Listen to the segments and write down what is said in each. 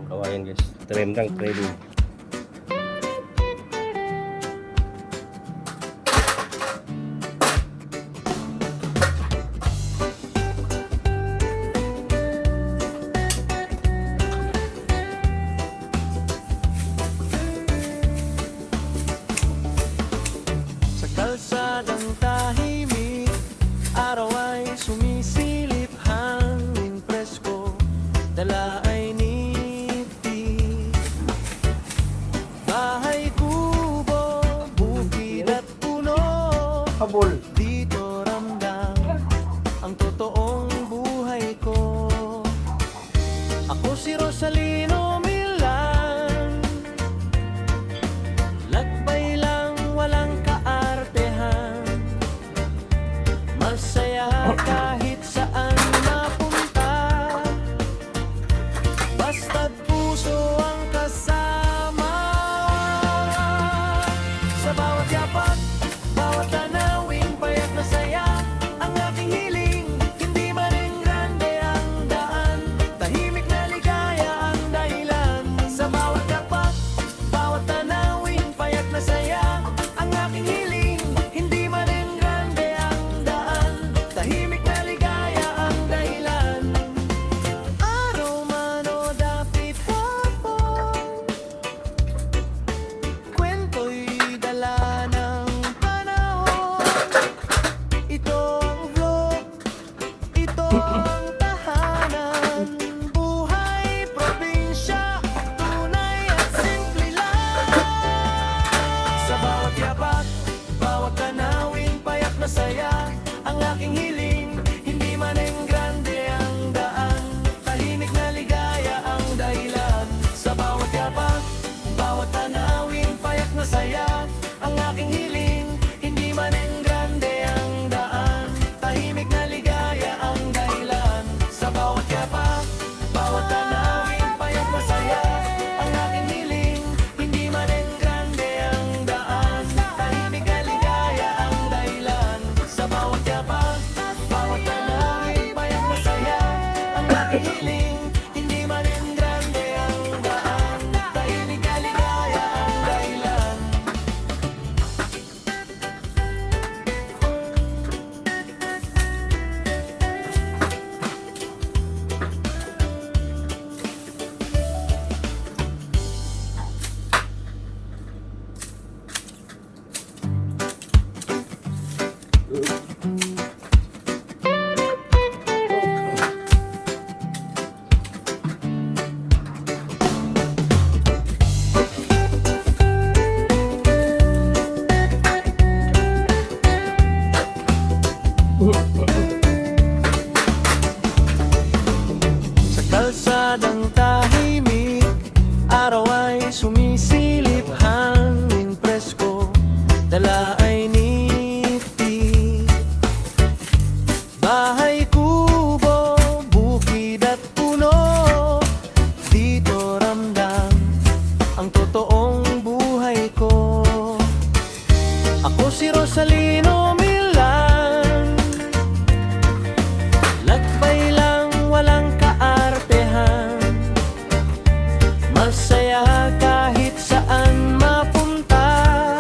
kawayan guys. Trim lang, trading. Kalsadang tahimik, araw ay sumisilip, hangin presko, dala ay niti. Bahay, kubo, bukid at puno, dito ramdam ang totoong buhay ko. Ako si Rosalino Milan, lakbay lang walang masaya kahit saan mapunta, basta't puso ang kasama. Sa bawat yapak, bawat tanawing payak na saya, ang aking hiling, hindi man rin grande ang daan, tahimik na ligaya ang dahilan. Sa bawat yapak, bawat tanawing payak na saya, ang aking hiling, hindi man rin tahimik na ligaya ang dahilan. Araw man o dapit hapon, kwento'y dala ng panahon. Ito ang vlog, ito ang tahanan, buhay probinsya, tunay at simple lang. Sa bawat yapak, bawat tanawin, payak na saya, ang aking hiling, hindi man ang grande ang daan, tahimik na ligaya ang dahilan. Sa bawat yapak, bawat tanawin, payak na saya, ang aking hiling, hindi man ang grande ang daan, tahimik na ligaya ang dahilan. Sa bawat yapak, bawat tanawin, payak na saya, ang aking hiling, hindi man ang grande ang daan, tahimik na ligaya ang dahilan. Sa bawat yapak, bawat tanawin, payak na saya, ang aking hiling, hindi man rin grande ang daan, tahimik na ligaya ang dahilan. Sa kalsadang tahimik, araw ay sumisilip, hangin presko, dala ay niti. Bahay, kubo, bukid at puno, dito ramdam ang totoong buhay ko. Ako si Rosalino Milan, lakbay lang walang kaartehan, masaya kahit saan mapunta,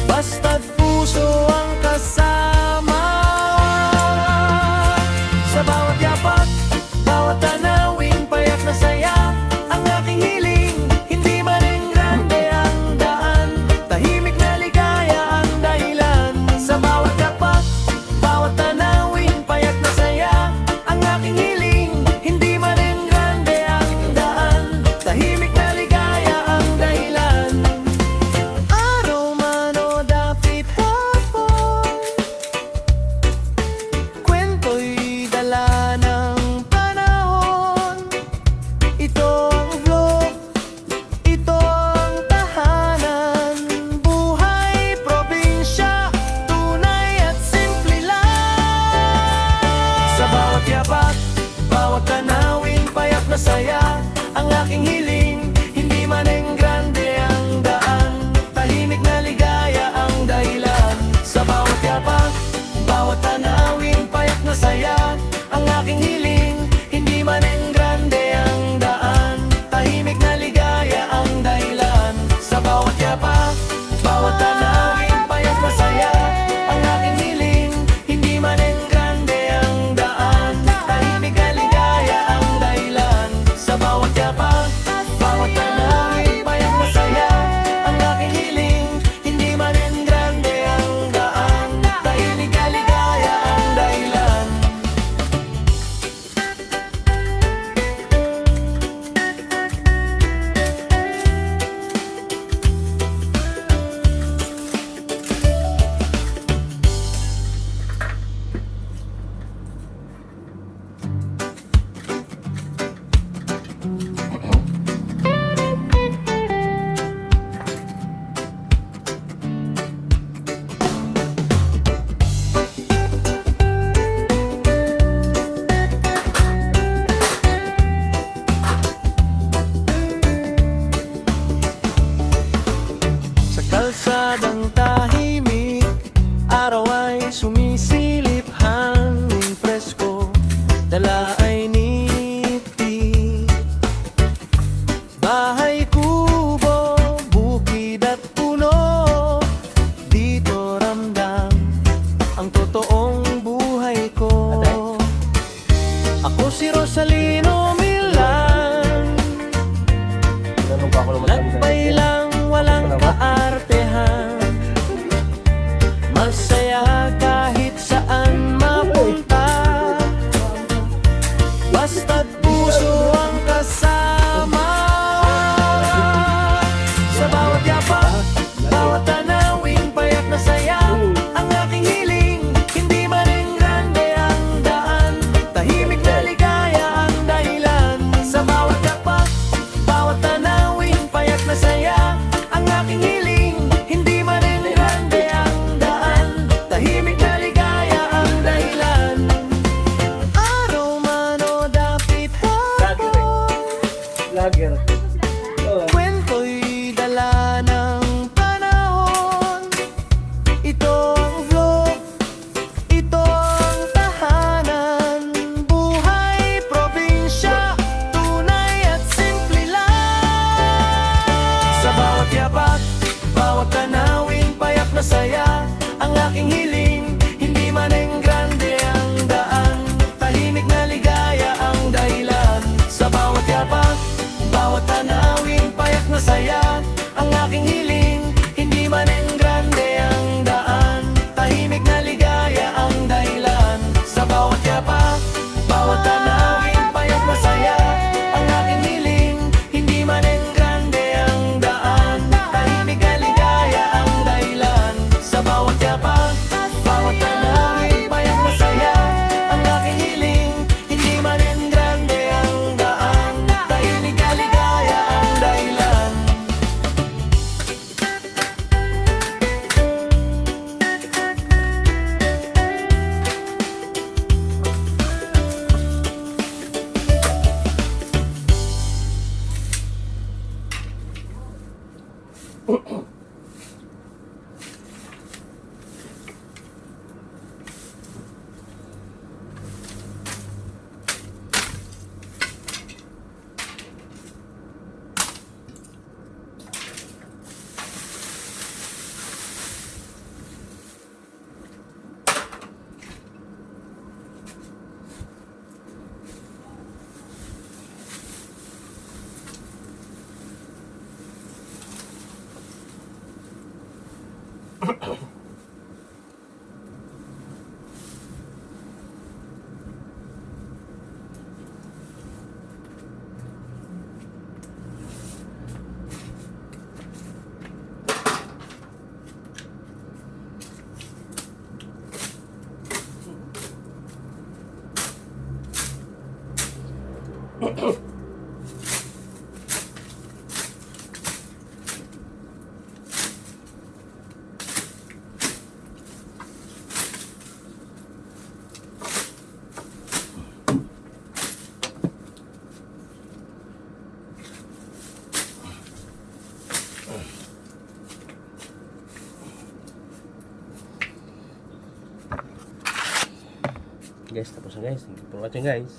basta't puso ang kasama. Sa bawat yapak, bawat tanawing, payak na saya, ang aking hiling, hindi man rin grande ang daan, tahimik na ligaya ang dahilan. Sa bawat yapak, bawat tanawin, payak na saya, ang aking hiling, hindi man rin grande ang daan, tahimik na ligaya ang dahilan. Araw man o dapit hapon, kwento'y dala ng panahon. Ito ang vlog, ito ang tahanan, buhay probinsya, tunay at simple lang. Sa bawat yapak, bawat tanawin, payak na saya, ang aking hiling, hindi man ang grande ang daan, tahimik na ligaya ang dahilan. Sa bawat yapak, bawat tanawin, payak na saya, ang aking hiling, hindi man ang grande ang daan. si Rosalino Milan. Ganun pa ako naman. Lakbay lang, walang kaartehan. Masaya kahit saan mapunta. Basta't puso ang kasama. Sa bawat yapak, bawat tanawing payak na saya. Ang aking hiling, hindi maring grande ang daan. Tahimik na ligaya ang dahilan. Sa bawat yapak, bawat tanawing payak na saya. Ang aking hiling, hindi maring grande ang daan. Tahimik na ligaya ang dahilan. Araw man o dapit hapon, Lager. kwento'y dala ng panahon. Ito ang vlog, ito ang tahanan. Buhay probinsya, tunay at simple lang. Sa bawat yapak, bawat tanawin, payak na saya. Ang aking hiling, hindi maning grande ang daan. Tahimik na ligaya ang dahilan. Sa bawat yapak, bawat tanawin, payak na saya. Ang aking hiling, hindi maning grande ang daan. Tahimik na ligaya ang dahilan. Sa bawat yapak, bawat tanawin, payak na saya. Ang aking hiling, hindi maning grande ang daan. Tahimik na ligaya ang dahilan. Sa bawat yapak, bawat tanawin, payak na saya. Ang aking hiling, hindi maning grande ang daan. Tahimik na ligaya ang dahilan. Guys, tapos na guys. Thank you for watching guys.